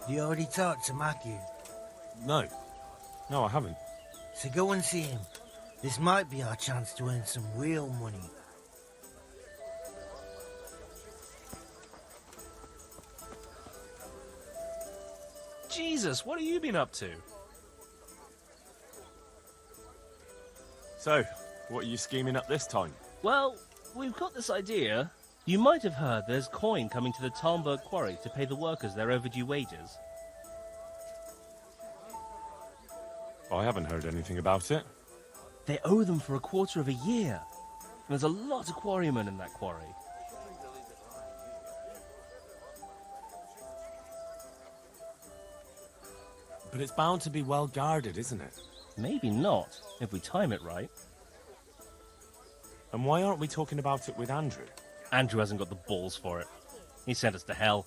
You already talked to Matthew? No. No, I haven't. So go and see him. This might be our chance to earn some real money. Jesus, what have you been up to? So, what are you scheming up this time? Well, we've got this idea. You might have heard there's coin coming to the Talmberg quarry to pay the workers their overdue wages. I haven't heard anything about it. They owe them for a quarter of a year. And there's a lot of quarrymen in that quarry. But it's bound to be well guarded, isn't it? Maybe not, if we time it right. And why aren't we talking about it with Andrew? Andrew hasn't got the balls for it. He sent us to hell.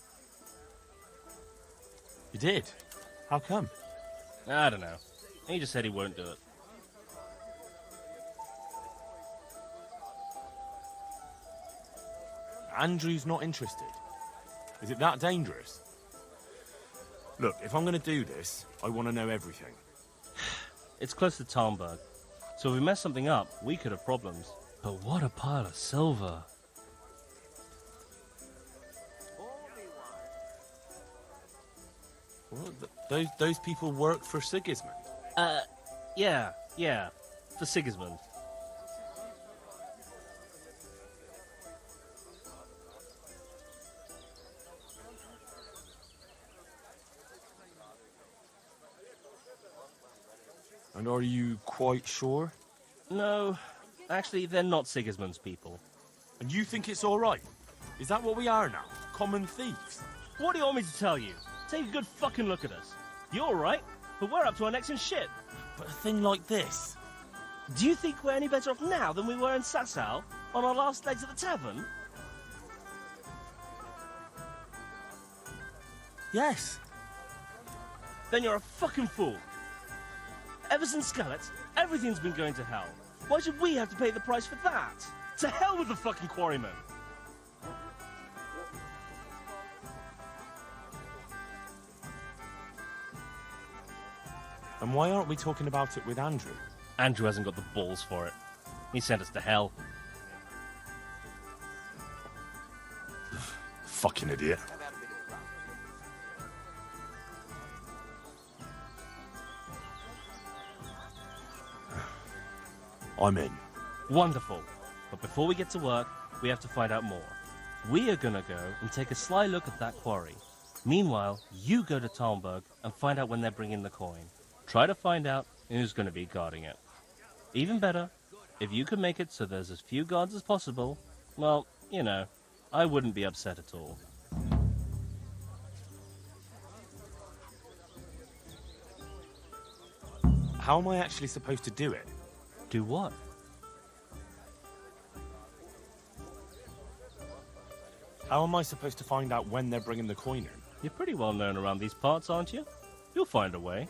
You did? How come? I don't know. He just said he won't do it. Andrew's not interested. Is it that dangerous? Look, if I'm going to do this, I want to know everything. It's close to Talmberg, so if we mess something up, we could have problems. But what a pile of silver. Well, those people work for Sigismund. Yeah, for Sigismund. And are you quite sure? No, actually, they're not Sigismund's people. And you think it's all right? Is that what we are now? Common thieves? What do you want me to tell you? Take a good fucking look at us. You're all right, but we're up to our necks in shit. But a thing like this... Do you think we're any better off now than we were in Sasau, on our last legs at the tavern? Yes. Then you're a fucking fool. Ever since Skelet, everything's been going to hell. Why should we have to pay the price for that? To hell with the fucking quarrymen! And why aren't we talking about it with Andrew? Andrew hasn't got the balls for it. He sent us to hell. Fucking idiot. I'm in. Wonderful. But before we get to work, we have to find out more. We are gonna go and take a sly look at that quarry. Meanwhile, you go to Talmberg and find out when they're bringing the coin. Try to find out who's gonna be guarding it. Even better, if you can make it so there's as few guards as possible, well, you know, I wouldn't be upset at all. How am I actually supposed to do it? Do what? How am I supposed to find out when they're bringing the coin in? You're pretty well known around these parts, aren't you? You'll find a way.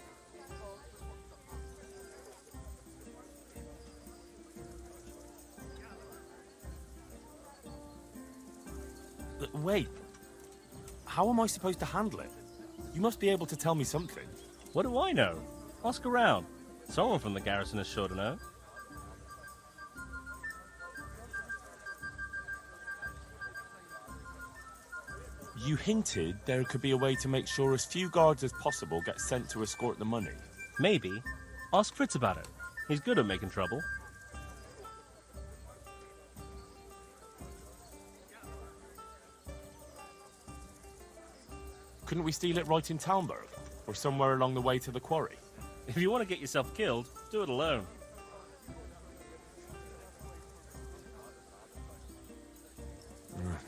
Wait. How am I supposed to handle it? You must be able to tell me something. What do I know? Ask around. Someone from the garrison is sure to know. You hinted there could be a way to make sure as few guards as possible get sent to escort the money. Maybe. Ask Fritz about it. He's good at making trouble. Couldn't we steal it right in Talmberg? Or somewhere along the way to the quarry? If you want to get yourself killed, do it alone.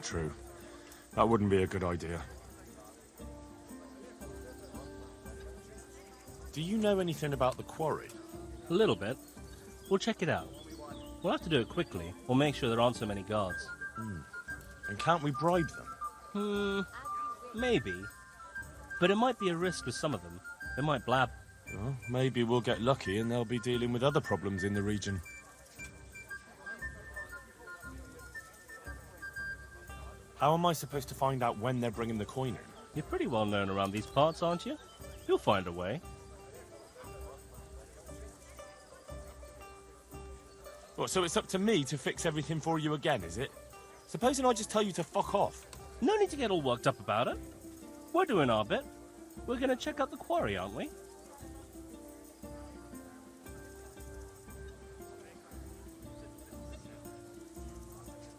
True. That wouldn't be a good idea. Do you know anything about the quarry? A little bit. We'll check it out. We'll have to do it quickly. We'll make sure there aren't so many guards. And can't we bribe them? Maybe. But it might be a risk with some of them. They might blab. Well, maybe we'll get lucky and they'll be dealing with other problems in the region. How am I supposed to find out when they're bringing the coin in? You're pretty well known around these parts, aren't you? You'll find a way. What, so it's up to me to fix everything for you again, is it? Supposing I just tell you to fuck off. No need to get all worked up about it. We're doing our bit. We're gonna check out the quarry, aren't we?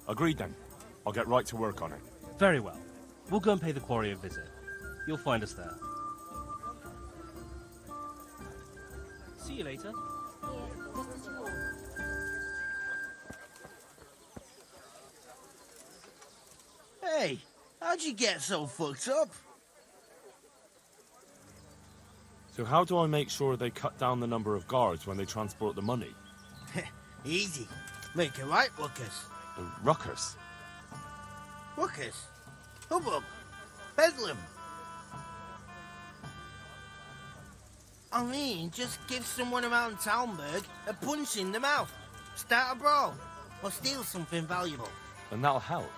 Agreed then. I'll get right to work on it. Very well. We'll go and pay the quarry a visit. You'll find us there. See you later. Hey, how'd you get so fucked up? So how do I make sure they cut down the number of guards when they transport the money? Easy. Make a right ruckus. The ruckus? Ruckus? Hubbub. Bedlam. I mean, just give someone around Talmberg a punch in the mouth, start a brawl, or steal something valuable. And that'll help.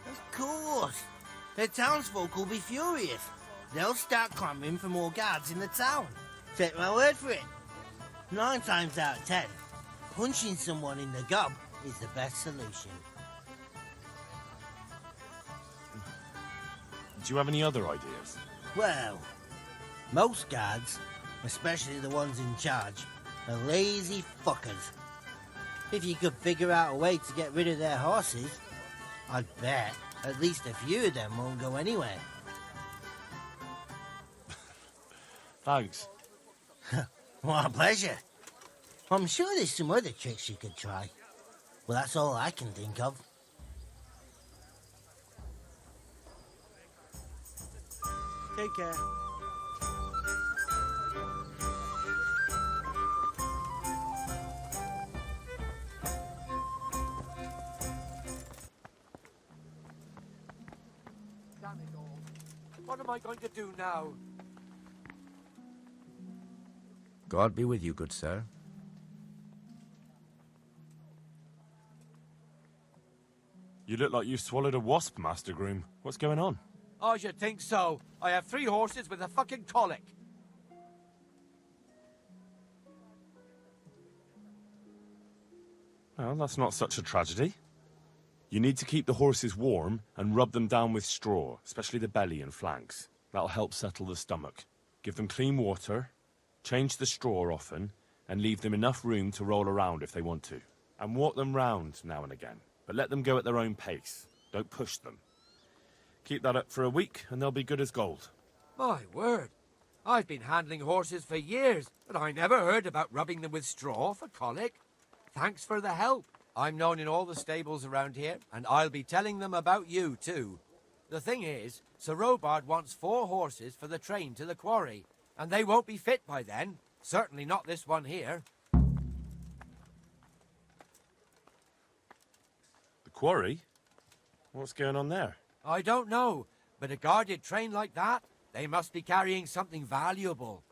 Of course. The townsfolk will be furious. They'll start clamouring for more guards in the town. Take my word for it. 9 times out of 10, punching someone in the gob is the best solution. Do you have any other ideas? Well, most guards, especially the ones in charge, are lazy fuckers. If you could figure out a way to get rid of their horses, I'd bet at least a few of them won't go anywhere. Thanks. What a pleasure. I'm sure there's some other tricks you could try. Well, that's all I can think of. Take care. Damn it all. What am I going to do now? God be with you, good sir. You look like you swallowed a wasp, Master Groom. What's going on? I should think so. I have 3 horses with a fucking colic. Well, that's not such a tragedy. You need to keep the horses warm and rub them down with straw, especially the belly and flanks. That'll help settle the stomach. Give them clean water, change the straw often, and leave them enough room to roll around if they want to. And walk them round now and again, but let them go at their own pace. Don't push them. Keep that up for a week, and they'll be good as gold. My word. I've been handling horses for years, but I never heard about rubbing them with straw for colic. Thanks for the help. I'm known in all the stables around here, and I'll be telling them about you, too. The thing is, Sir Robard wants 4 horses for the train to the quarry, and they won't be fit by then. Certainly not this one here. The quarry? What's going on there? I don't know, but a guarded train like that, they must be carrying something valuable.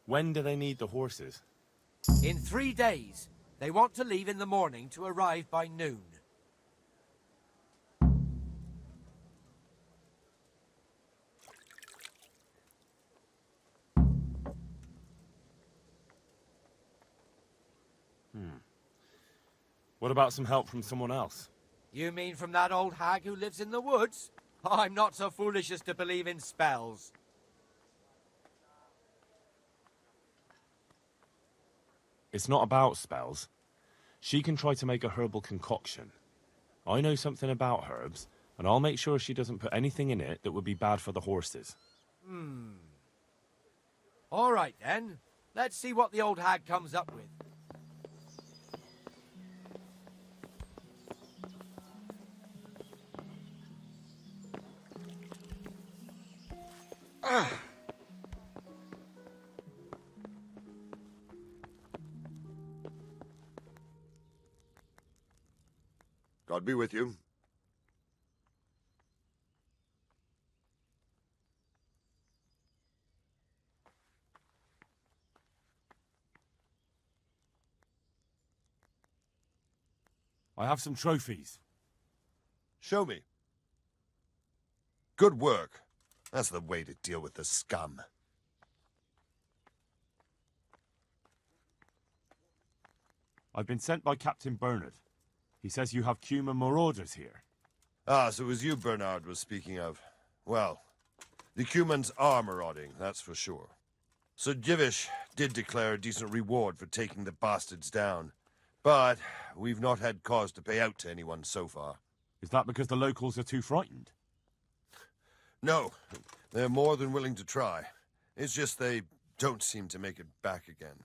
When do they need the horses? In 3 days. They want to leave in the morning to arrive by noon. What about some help from someone else? You mean from that old hag who lives in the woods? I'm not so foolish as to believe in spells. It's not about spells. She can try to make a herbal concoction. I know something about herbs, and I'll make sure she doesn't put anything in it that would be bad for the horses. All right, then. Let's see what the old hag comes up with. God be with you. I have some trophies. Show me. Good work. That's the way to deal with the scum. I've been sent by Captain Bernard. He says you have Cuman marauders here. Ah, so it was you Bernard was speaking of. Well, the Cumans are marauding, that's for sure. Sir Divish did declare a decent reward for taking the bastards down. But we've not had cause to pay out to anyone so far. Is that because the locals are too frightened? No, they're more than willing to try. It's just they don't seem to make it back again.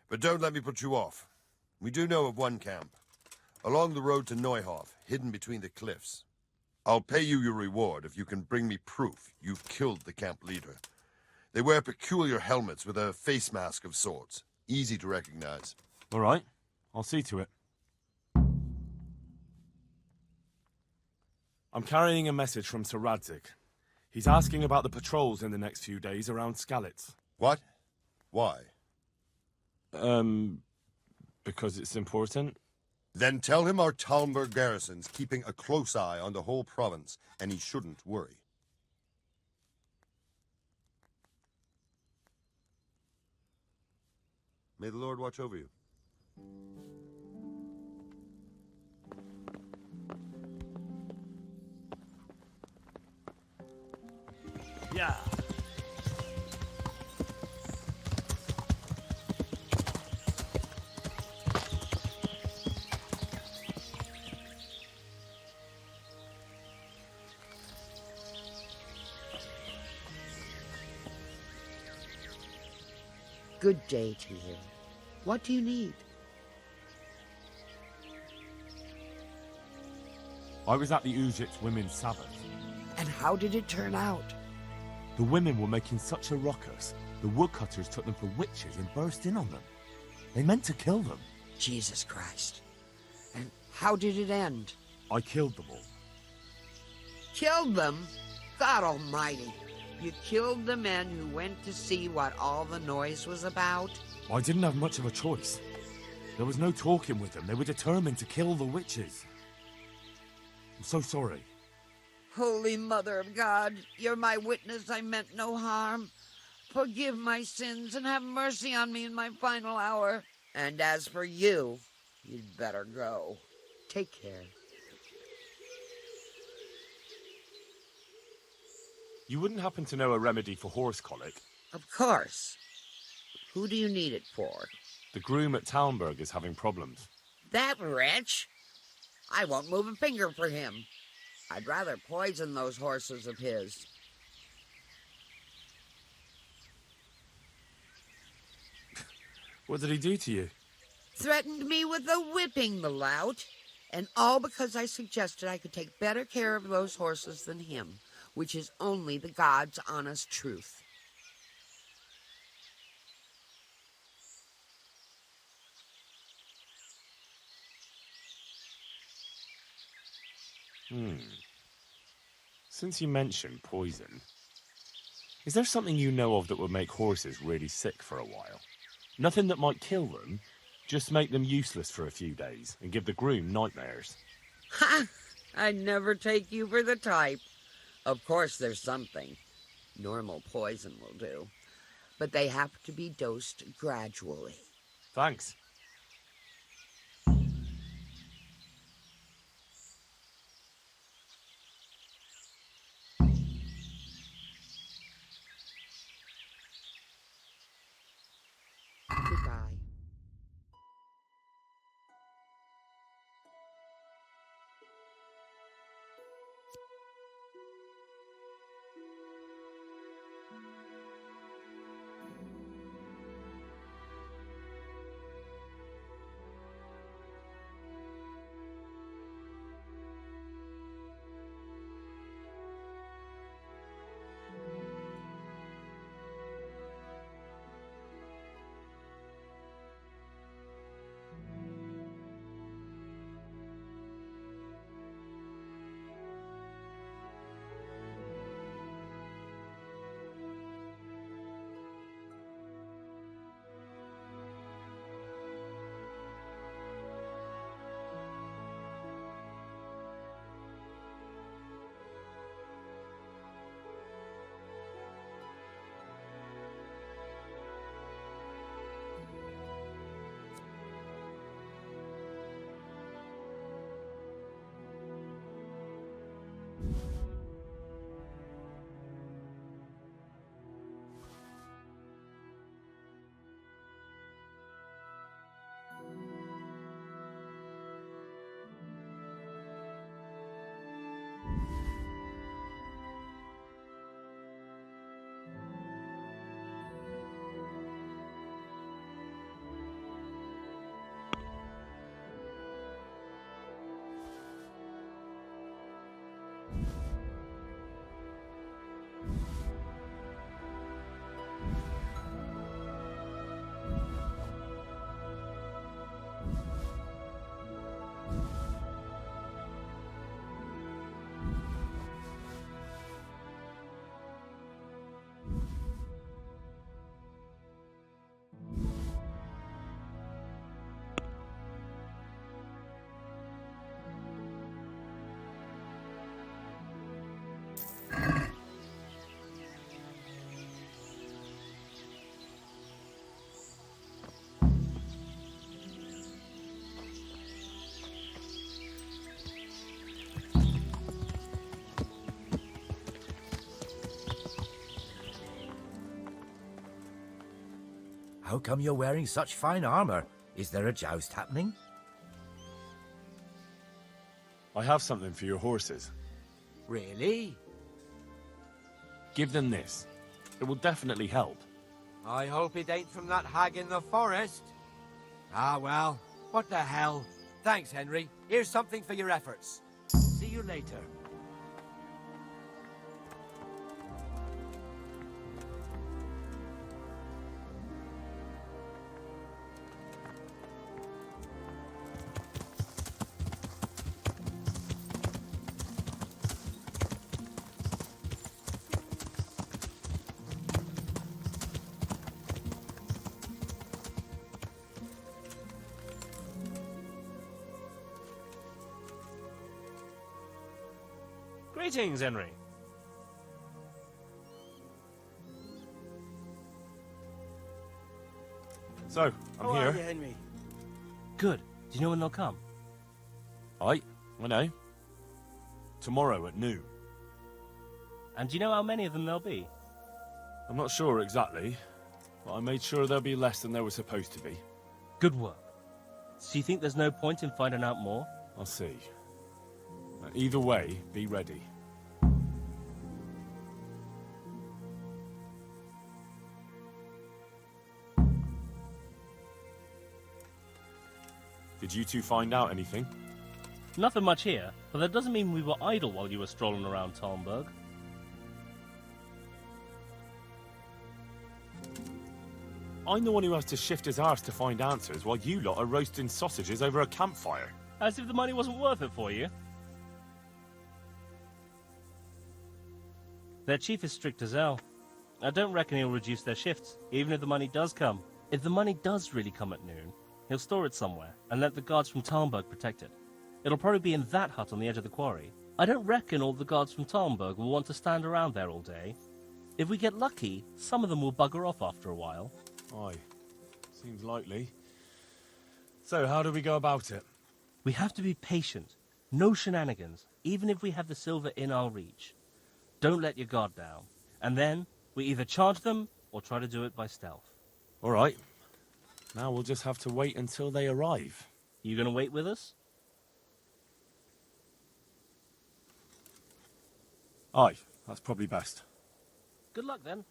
But don't let me put you off. We do know of one camp. Along the road to Neuhof, hidden between the cliffs. I'll pay you your reward if you can bring me proof you've killed the camp leader. They wear peculiar helmets with a face mask of sorts. Easy to recognize. All right, I'll see to it. I'm carrying a message from Sir Radzik. He's asking about the patrols in the next few days around Skalitz. What? Why? Because it's important. Then tell him our Talmberg garrison's keeping a close eye on the whole province, and he shouldn't worry. May the Lord watch over you. Yeah. Good day to you. What do you need? I was at the Ujit's Women's Sabbath. And how did it turn out? The women were making such a ruckus. The woodcutters took them for witches and burst in on them. They meant to kill them. Jesus Christ. And how did it end? I killed them all. Killed them? God Almighty. You killed the men who went to see what all the noise was about? I didn't have much of a choice. There was no talking with them. They were determined to kill the witches. I'm so sorry. Holy Mother of God, you're my witness I meant no harm. Forgive my sins and have mercy on me in my final hour. And as for you, you'd better go. Take care. You wouldn't happen to know a remedy for horse colic? Of course. Who do you need it for? The groom at Talmberg is having problems. That wretch? I won't move a finger for him. I'd rather poison those horses of his. What did he do to you? Threatened me with a whipping, the lout. And all because I suggested I could take better care of those horses than him, which is only the God's honest truth. Since you mentioned poison, is there something you know of that would make horses really sick for a while? Nothing that might kill them, just make them useless for a few days and give the groom nightmares. Ha! I'd never take you for the type. Of course there's something. Normal poison will do. But they have to be dosed gradually. Thanks. Goodbye. How come you're wearing such fine armor? Is there a joust happening? I have something for your horses. Really? Give them this. It will definitely help. I hope it ain't from that hag in the forest. Ah, well, what the hell. Thanks, Henry. Here's something for your efforts. See you later. Greetings, Henry. So, I'm How are here. you, Henry? Good. Do you know when they'll come? I know. Tomorrow at noon. And do you know how many of them there'll be? I'm not sure exactly, but I made sure there'll be less than there was supposed to be. Good work. So you think there's no point in finding out more? I'll see. Either way, be ready. Did you two find out anything? Nothing much here, but that doesn't mean we were idle while you were strolling around Talmberg. I'm the one who has to shift his arse to find answers while you lot are roasting sausages over a campfire. As if the money wasn't worth it for you. Their chief is strict as hell. I don't reckon he'll reduce their shifts, even if the money does come. If the money does really come at noon, he'll store it somewhere and let the guards from Talmberg protect it. It'll probably be in that hut on the edge of the quarry. I don't reckon all the guards from Talmberg will want to stand around there all day. If we get lucky, some of them will bugger off after a while. Aye, seems likely. So, how do we go about it? We have to be patient. No shenanigans, even if we have the silver in our reach. Don't let your guard down. And then, we either charge them, or try to do it by stealth. All right. Now we'll just have to wait until they arrive. You gonna wait with us? Aye, that's probably best. Good luck then.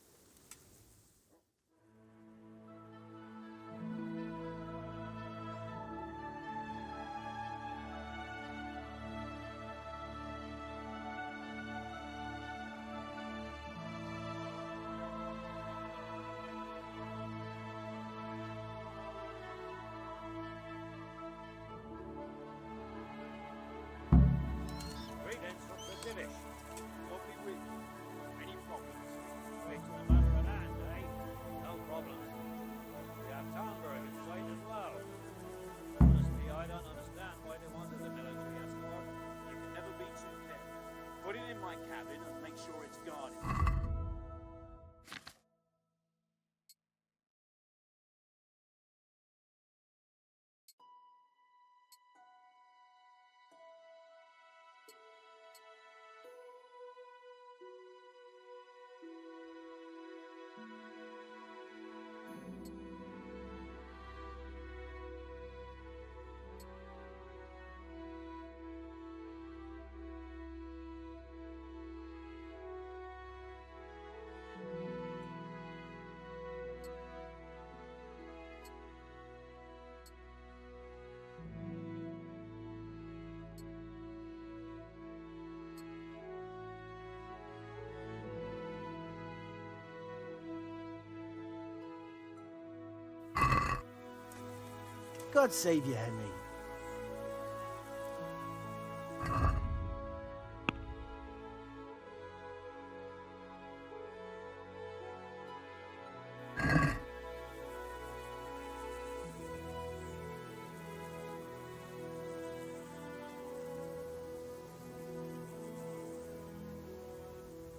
Greetings from the Deliverance. What be with you? Any problems? Straight to the matter at hand, eh? No problems. We have Talmberg in sight as well. Honestly, I don't understand why they wanted the military escort. You can never be too careful. Put it in my cabin and make sure it's guarded. God save you, Henry.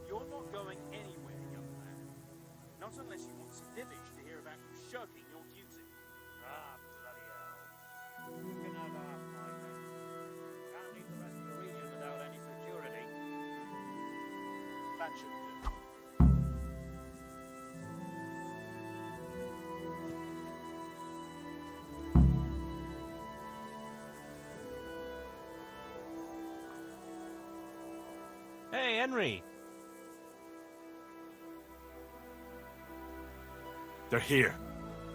You're not going anywhere, young man. Not unless you want Snivish to hear about you shirking your duty. Ah, bloody hell. You can have half my men. Can't leave the rest of the region without any security. That should do. Henry. They're here.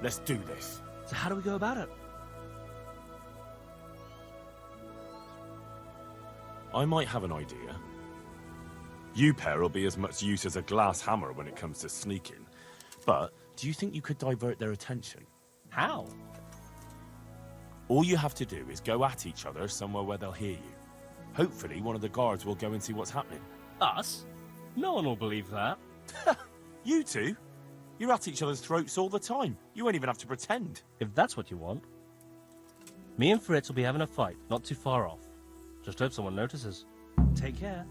Let's do this. So how do we go about it? I might have an idea. You pair will be as much use as a glass hammer when it comes to sneaking. But do you think you could divert their attention? How? All you have to do is go at each other somewhere where they'll hear you. Hopefully one of the guards will go and see what's happening. Us? No one will believe that. You two? You're at each other's throats all the time. You won't even have to pretend. If that's what you want. Me and Fritz will be having a fight, not too far off. Just hope someone notices. Take care.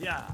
Yeah.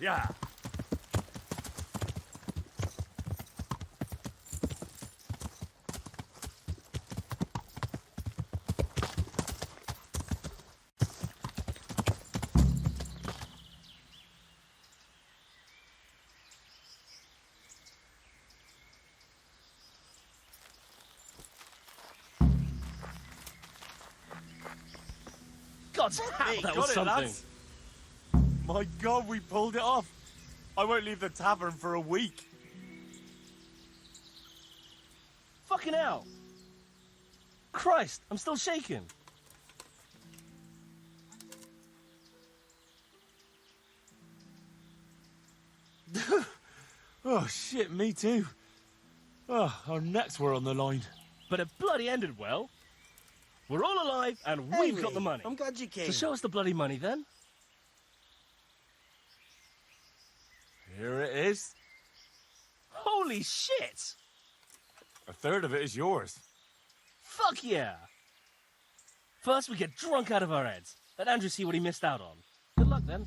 Yeah. God's hell, that was something. My God, we pulled it off. I won't leave the tavern for a week. Fucking hell. Christ, I'm still shaking. Oh, shit, me too. Oh, our necks were on the line. But it bloody ended well. We're all alive, and we've got the money. I'm glad you came. So show us the bloody money, then. Here it is. Holy shit! A third of it is yours. Fuck yeah! First, we get drunk out of our heads. Let Andrew see what he missed out on. Good luck, then.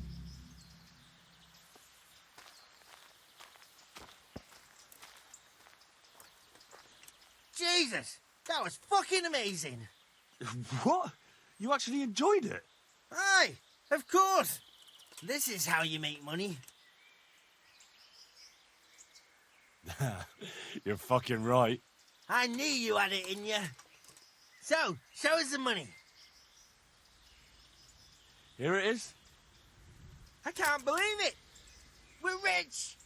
Jesus, that was fucking amazing. What? You actually enjoyed it? Aye, of course. This is how you make money. You're fucking right. I knew you had it in you. So, show us the money. Here it is. I can't believe it. We're rich.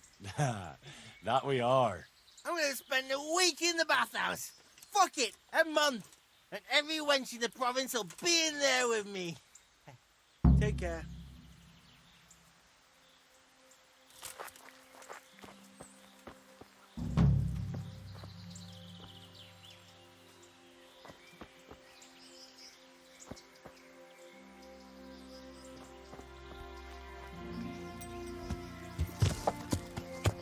That we are. I'm going to spend a week in the bathhouse. Fuck it, a month. And every wench in the province will be in there with me. Take care.